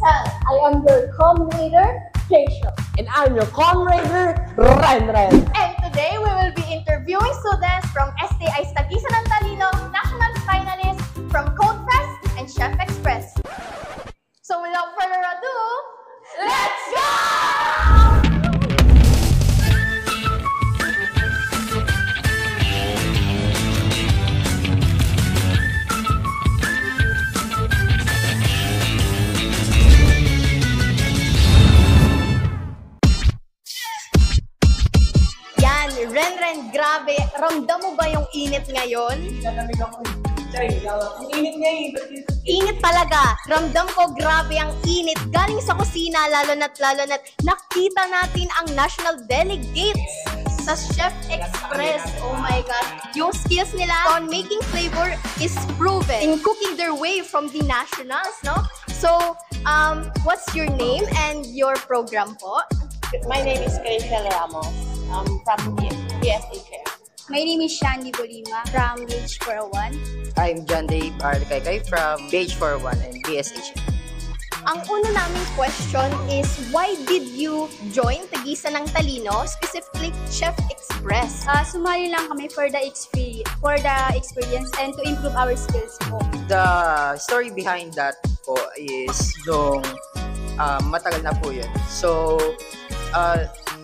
And I am your com-leader, Rachel. And I'm your com-raider, Ren. And today we will be interviewing students from STI Tagisan ng Talino, national finalists from Codefest and Chef Express. So without further ado, let's go! Ren, grabe. Ramdam mo ba yung init ngayon? Nalamig ako. Ang init nga eh. Init talaga. Ramdam ko grabe ang init. Galing sa kusina, lalo na't nakita natin ang national delegates sa Chef Express. Oh my God. Yung skills nila on making flavor is proven in cooking their way from the nationals, no? So, what's your name and your program po? My name is Rachel Ramos. I'm from BSHM. My name is Shandy Bolima from BH41. I'm John Dave Arcaicay from BH41 and BSHM. Ang una naming question is, why did you join Tagisan ng Talino, specifically Chef Express? Sumali lang kami for the experience and to improve our skills po. The story behind that po is nung matagal na po yun. So,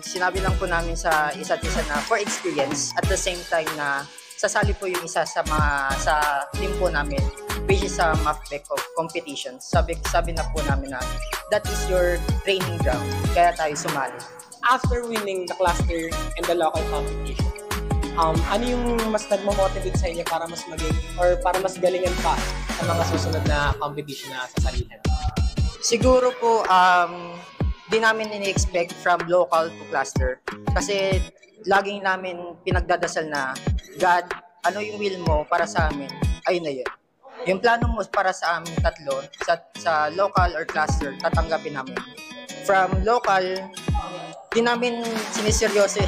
sinabi lang po namin sa isa't isa na for experience at the same time na sasali po yung isa sa team po namin which is sa MAFBEC competition. Sabi na po namin na that is your training ground, kaya tayo sumali. After winning the cluster and the local competition, ano yung mas nagmo-motivate sa inyo para mas maging or para mas galingan pa sa mga susunod na competition na sasalihan? Siguro po di namin ini-expect from local to cluster kasi laging namin pinagdadasal na God, ano yung will mo para sa amin, ayun na yun. Yung plano mo para sa amin tatlo, sa local or cluster, tatanggapin namin. From local, di namin siniseryoso.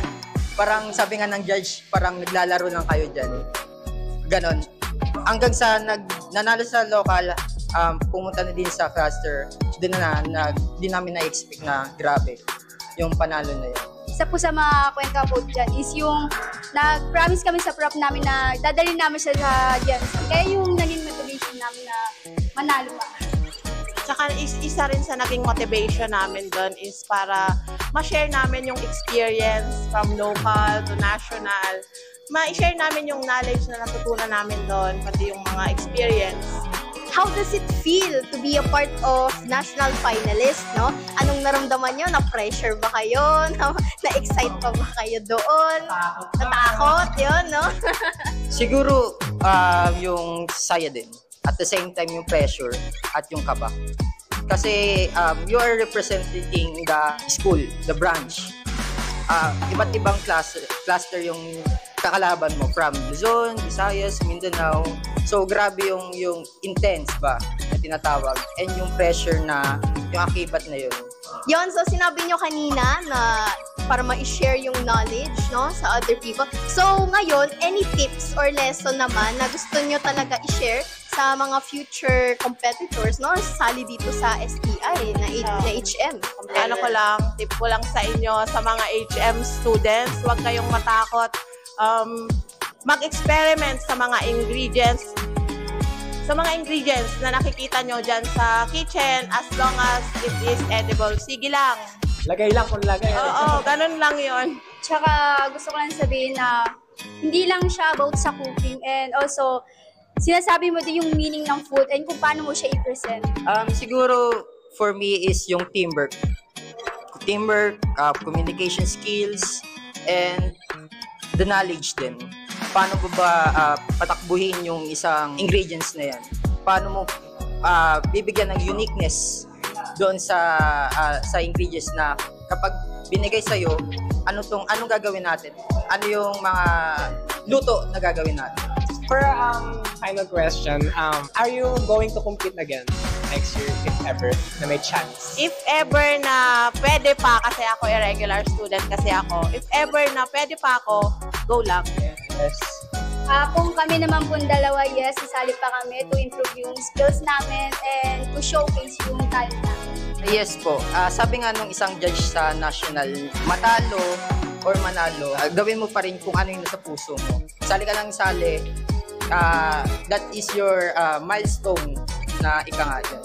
Parang sabi nga ng judge, parang naglalaro lang kayo dyan. Ganon. Hanggang sa nanalo sa local, pumunta na din sa cluster, di namin na-expect na grabe yung panalo na yun. Isa po sa mga kwenta po dyan is yung nag-promise kami sa prop namin na dadalhin namin siya sa Jensen. Kaya yung naging motivation namin na manalo pa. Tsaka isa rin sa naging motivation namin doon is para ma-share namin yung experience from local to national. Ma-share namin yung knowledge na natutunan namin doon, pati yung mga experience. How does it feel to be a part of national finalist, no? Anong naramdaman nyo? Na-pressure ba kayo? Na-excite pa ba kayo doon? Natakot yun, no? Siguro yung saya din. At the same time yung pressure at yung kaba. Kasi you are representing the school, the branch. Iba't ibang cluster yung kakalaban mo from Luzon, Visayas, Mindanao. So grabe yung intense ba na tinatawag and yung pressure na yung akibat na yun. Yon, so sinabi nyo kanina na para ma-share yung knowledge, no, sa other people. So ngayon, any tips or lesson naman na gusto nyo talaga i-share sa mga future competitors, no, sali dito sa STI na HM? Ano ko lang, tip ko lang sa inyo, sa mga HM students, huwag kayong matakot. Mag-experiment sa mga ingredients na nakikita nyo dyan sa kitchen as long as it is edible. Sige lang. Lagay lang kung lagay. Oo, ganun lang yon. Tsaka gusto ko lang sabihin na hindi lang siya about sa cooking and also sinasabi mo din yung meaning ng food and kung paano mo siya i-present. Siguro for me is yung teamwork. Communication skills, and the knowledge din. Paano ba patakbuhin yung isang ingredients na yan? Paano mo bibigyan ng uniqueness doon sa ingredients na kapag binigay sa'yo, anong gagawin natin? Ano yung mga luto na gagawin natin? For final question, are you going to compete again next year, if ever, na may chance? If ever na pwede pa, kasi ako irregular student kasi ako, if ever na pwede pa ako, go lang. Yes. Kung kami naman pong dalawa, yes, sasali pa kami to improve yung skills namin and to showcase yung talent namin. Yes po. Sabi nga nung isang judge sa national, matalo or manalo, gawin mo pa rin kung ano yung nasa puso mo. Sali ka lang sali, that is your milestone na ika nga dyan.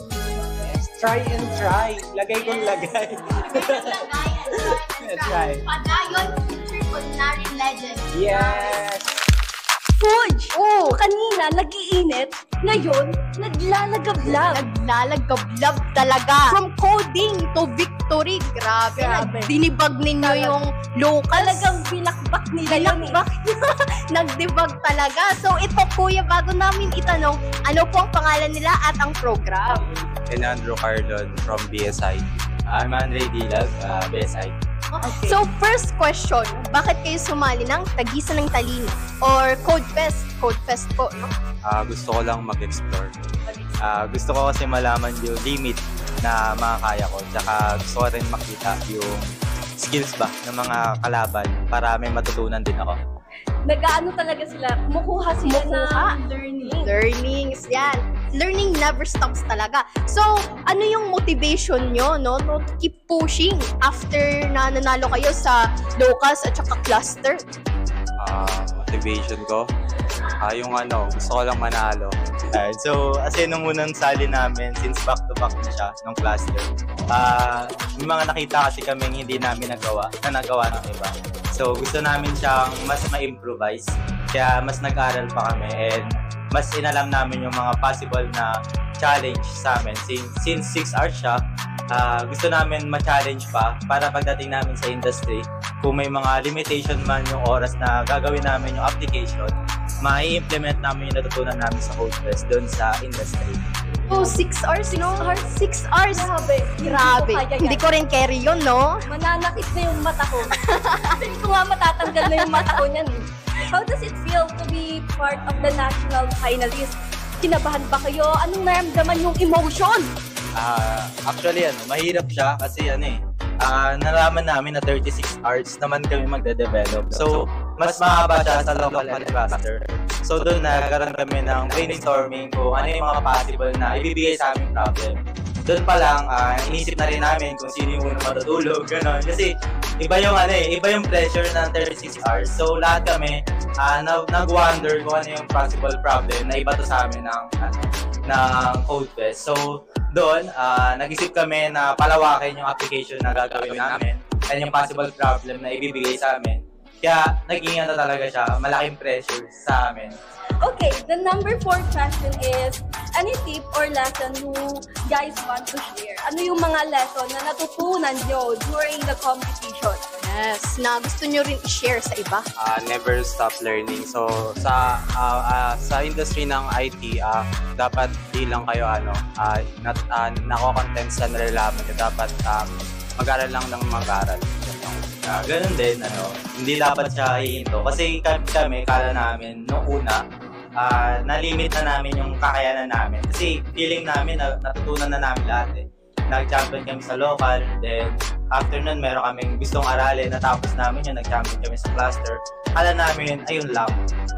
Try and try. Lagay kong lagay. Try. Padayon, future culinary legend. Yes! Fudge! Oh, kanina nag-iinit, ngayon naglalagablab. Naglalagablab talaga. From coding to victory. Grabe. Dinibag ninyo yung locals. Talagang binakbak nila yun eh. Binakbak. Nagdebug talaga. So ito kuya, bago namin itanong, ano po ang pangalan nila at ang program? Enandro Carlon from BSI. I'm Andre Dilag, BSI. Okay. So first question, bakit kayo sumali ng Tagisan ng Talino or Codefest? Codefest po, no? Gusto ko lang mag-explore. Gusto ko kasi malaman yung limit na makakaya ko. Tsaka gusto ko rin makita yung skills ba ng mga kalaban para may matutunan din ako. Nag-ano talaga sila, kumukuha sila ng learning. Learnings, yan. Learning never stops talaga. So, ano yung motivation nyo, no? To keep pushing after na nanalo kayo sa locals at saka cluster? Motivation ko? Yung gusto ko lang manalo. So, kasi nung unang sali namin, since back-to-back na siya, nung cluster, may mga nakita kasi kaming hindi namin nagawa ng iba. So, gusto namin siyang mas ma-improvise. Kaya mas nag-aral pa kami and mas inalam namin yung mga possible na challenge sa amin. Since 6 hours siya, gusto namin ma-challenge pa para pagdating namin sa industry, kung may mga limitation man yung oras na gagawin namin yung application, mai-implement namin yung natutunan namin sa Codefest doon sa industry. Oh, 6 hours, no? 6 hours. Grabe. Hindi ko rin carry yun, no? Mananakit na yung mata ko. Hindi ko nga matatanggal na yung mata ko niyan eh. How does it feel to be part of the national finalist? Kinabahan ba kayo? Anong naramdaman yung emotion? Actually, mahirap siya kasi nalaman namin na 36 hours naman kami magde-develop. So, mas mahaba siya sa local and cluster. So, doon nagkaroon kami ng brainstorming kung ano yung mga possible na ibibigay sa aming problem. Doon pa lang, inisip na rin namin kung sino yung unang matutulog, gano'n. Kasi, iba yung pressure ng 36 hours. So, lahat kami, nag-wonder kung ano yung possible problem na iba to sa amin ng Codefest. So, doon, nag-isip kami na palawakin yung application na gagawin namin and yung possible problem na ibibigay sa amin. Kaya, naging talaga siya, malaking pressure sa amin. Okay, the number 4 question is, any tip or lesson you guys want to share? Ano yung mga lesson na natutunan nyo during the competition? Yes, na gusto nyo rin i-share sa iba. Never stop learning. So, sa industry ng IT, dapat di lang kayo nako-content sa nalalaman nyo. Dapat mag-aral lang ng mag-aral. Ganun din, hindi dapat siya hihinto. Kasi kami, kala namin, nung una, na-limit na namin yung kakayanan namin. Kasi feeling namin, natutunan na namin lahat eh. Nag-champion kami sa local, then after nun, meron kaming gustong aralin, natapos namin yun, nag-champion kami sa cluster. Kala namin, ayun lang.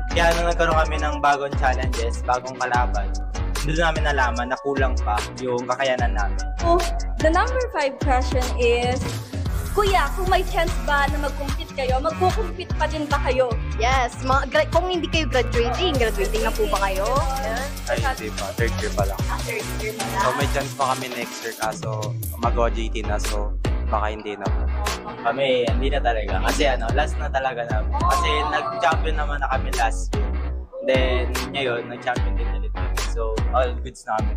Kaya nung nagkaroon kami ng bagong challenges, bagong kalaban, doon namin nalaman na kulang pa yung kakayanan namin. So, the number 5 question is, Kuya, kung may chance ba na mag-compete kayo, magko-compete pa din ba kayo? Yes, kung hindi kayo graduating na po ba kayo? Ay, hindi pa. Third year pa lang. Third year na So, may chance pa kami next year kaso mag-OJT na, so baka hindi na po. Kami, hindi na talaga. Kasi last na talaga namin. Kasi nag-champion naman na kami last year. Then, ngayon, nag-champion din ulit kami. So, all goods namin.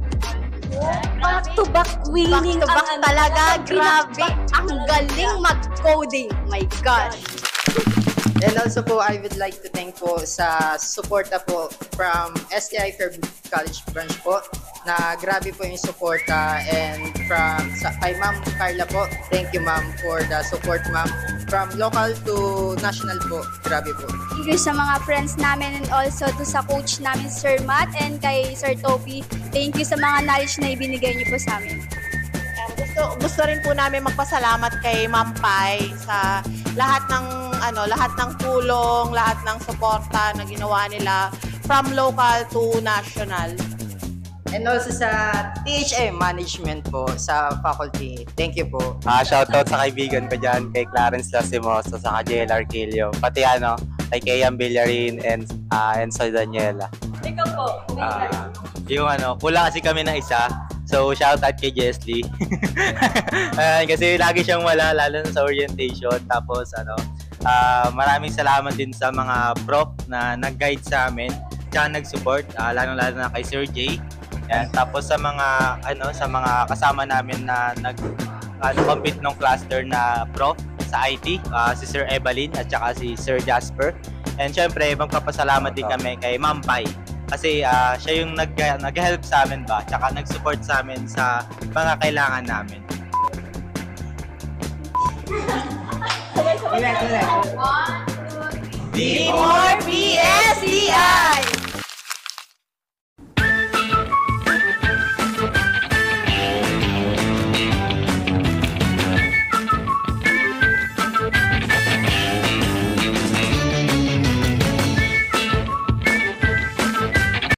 Back-to-back winning. Back-to-back talaga. Grabe. Ang galing mag-coding. My gosh. And also po, I would like to thank po sa suporta po from STI Fairview College branch po na grabe po yung suporta and kay Ma'am Carla po, thank you Ma'am for the support Ma'am. From local to national po, grabe po. Thank you sa mga friends namin and also to sa coach namin Sir Matt and kay Sir Toby. Thank you sa mga knowledge na ibinigay niyo po sa amin. Gusto rin po namin magpasalamat kay Ma'am Pai sa lahat ng tulong, lahat ng suporta na ginawa nila from local to national. And also sa THM Management po, sa faculty. Thank you po. Shoutout sa kaibigan ko dyan, kay Clarence Lasimoso, sa JLR Kilio, pati kay Kayam Villarin and Enzo Daniela. Ikaw po. Yung kulang kasi kami na isa. So, shoutout kay Jesly. Kasi lagi siyang wala, lalo na sa orientation. Tapos, maraming salamat din sa mga prof na nag-guide sa amin, tsaka nag-support, lalo na kay Sir Jay. Yan. Tapos sa mga kasama namin na compete ng cluster na prof sa IT, si Sir Evelyn at saka si Sir Jasper. And syempre, magpapasalamat din kami kay Ma'am Pai. Kasi siya yung nag-help sa amin tsaka nag-support sa amin sa mga kailangan namin. Be more, be